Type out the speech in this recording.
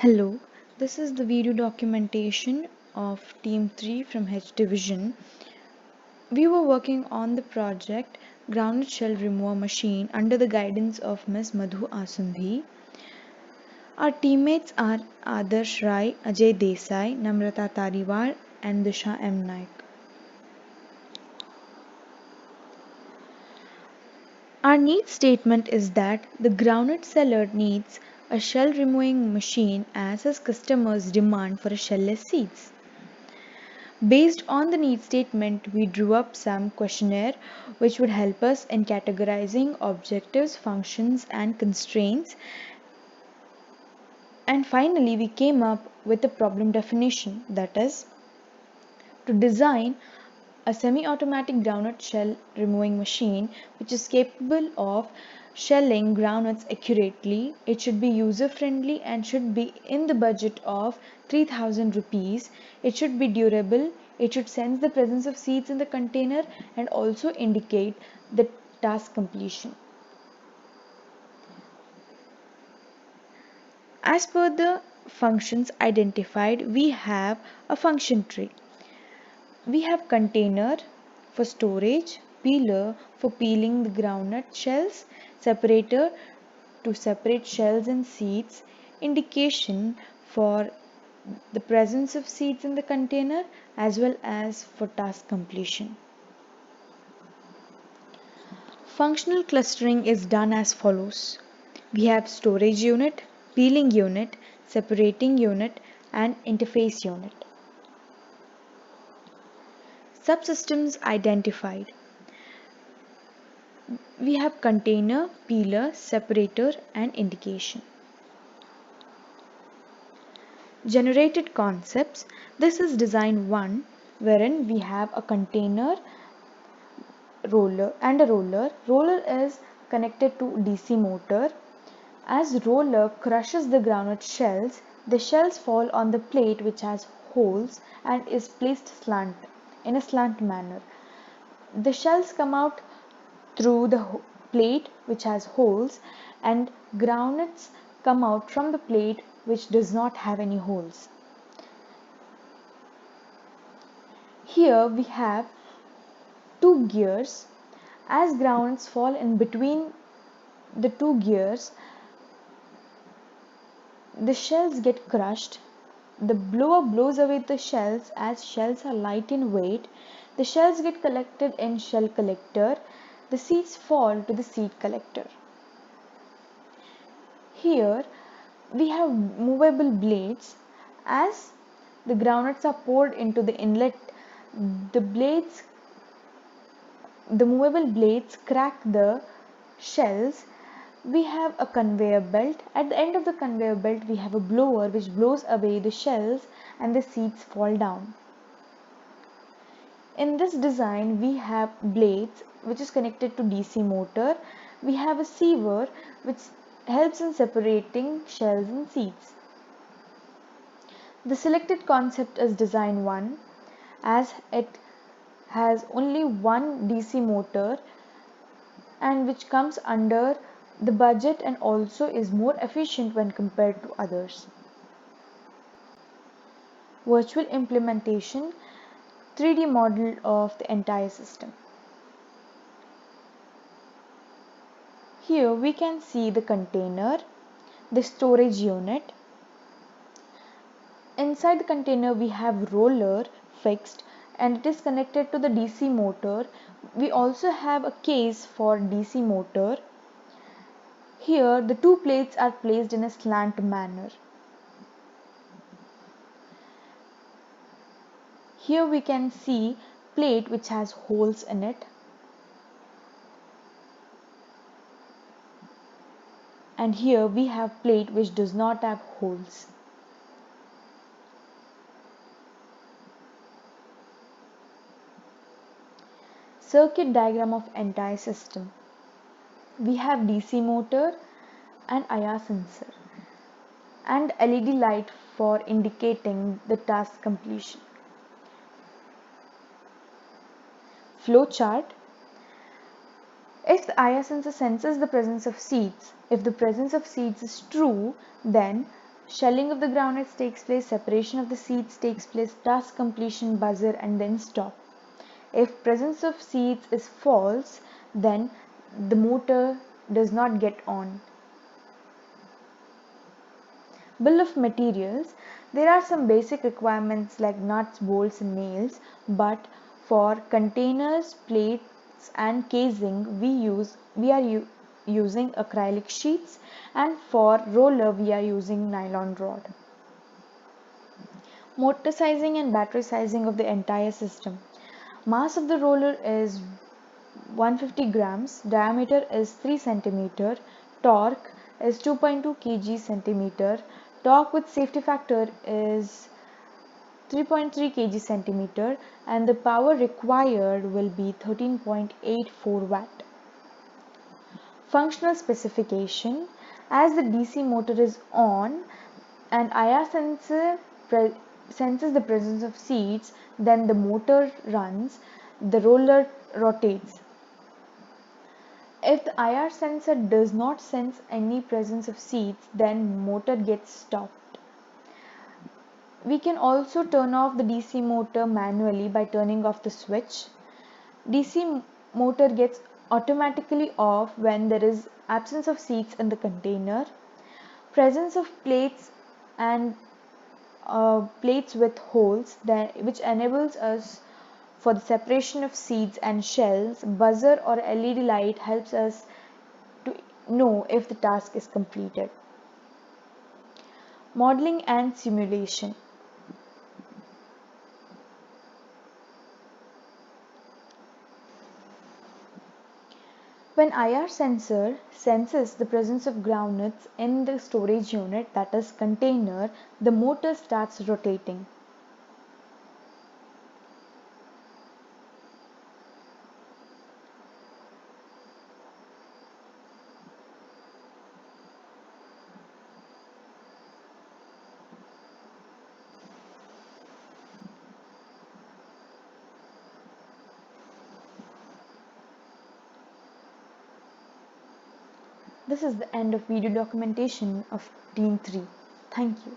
Hello, this is the video documentation of Team 3 from H Division. We were working on the project Grounded Shell Remover Machine under the guidance of Ms. Madhu Asundhi. Our teammates are Adarsh Rai, Ajay Desai, Namrata Tariwar and Disha M. Naik. Our need statement is that the grounded seller needs a shell removing machine as his customers demand for a shellless seeds. Based on the need statement, we drew up some questionnaire which would help us in categorizing objectives, functions, and constraints. And finally, we came up with a problem definition, that is, to design a semi-automatic groundnut shell removing machine which is capable of shelling groundnuts accurately. It should be user friendly and should be in the budget of 3000 rupees. It should be durable. It should sense the presence of seeds in the container and also indicate the task completion. As per the functions identified, we have a function tree. We have container for storage, peeler for peeling the groundnut shells, separator to separate shells and seeds, indication for the presence of seeds in the container as well as for task completion. Functional clustering is done as follows. We have storage unit, peeling unit, separating unit and interface unit. Subsystems identified. We have container, peeler, separator and indication. Generated concepts. This is design 1 wherein we have a container, roller and a roller. Roller is connected to DC motor. As roller crushes the groundnut shells, the shells fall on the plate which has holes and is placed in a slant manner. The shells come out through the plate which has holes and groundnuts come out from the plate which does not have any holes. Here we have two gears. As groundnuts fall in between the two gears, the shells get crushed. The blower blows away the shells. As shells are light in weight, the shells get collected in shell collector. The seeds fall to the seed collector. Here we have movable blades. As the groundnuts are poured into the inlet, the movable blades crack the shells. We have a conveyor belt. At the end of the conveyor belt, we have a blower which blows away the shells and the seeds fall down. In this design, we have blades which is connected to DC motor. We have a siever which helps in separating shells and seeds. The selected concept is design 1 as it has only one DC motor and which comes under the budget and also is more efficient when compared to others. Virtual implementation, 3D model of the entire system. Here we can see the container, the storage unit. Inside the container we have roller fixed and it is connected to the DC motor. We also have a case for DC motor. Here the two plates are placed in a slant manner. Here we can see plate which has holes in it. And here we have plate which does not have holes. Circuit diagram of entire system. We have DC motor and IR sensor and LED light for indicating the task completion. Flow chart. If the IR sensor senses the presence of seeds, if the presence of seeds is true, then Shelling of the groundnuts takes place, separation of the seeds takes place, task completion, buzzer, and then stop. If presence of seeds is false, then the motor does not get on. Bill of materials. There are some basic requirements like nuts, bolts, and nails, but for containers, plates, and casing, we are using acrylic sheets, and for roller, we are using nylon rod. Motor sizing and battery sizing of the entire system. Mass of the roller is 150 grams, diameter is 3 centimeter, torque is 2.2 kg centimeter, torque with safety factor is 3.3 kg centimeter, and the power required will be 13.84 watt. Functional specification. As the DC motor is on, an IR sensor senses the presence of seeds, then the motor runs, the roller rotates. If the IR sensor does not sense any presence of seeds, then motor gets stopped. We can also turn off the DC motor manually by turning off the switch. DC motor gets automatically off when there is absence of seeds in the container. Presence of plates and plates with holes which enables us for the separation of seeds and shells. Buzzer or LED light helps us to know if the task is completed. Modeling and simulation. When IR sensor senses the presence of groundnuts in the storage unit, that is container, the motor starts rotating. This is the end of video documentation of Team 3. Thank you.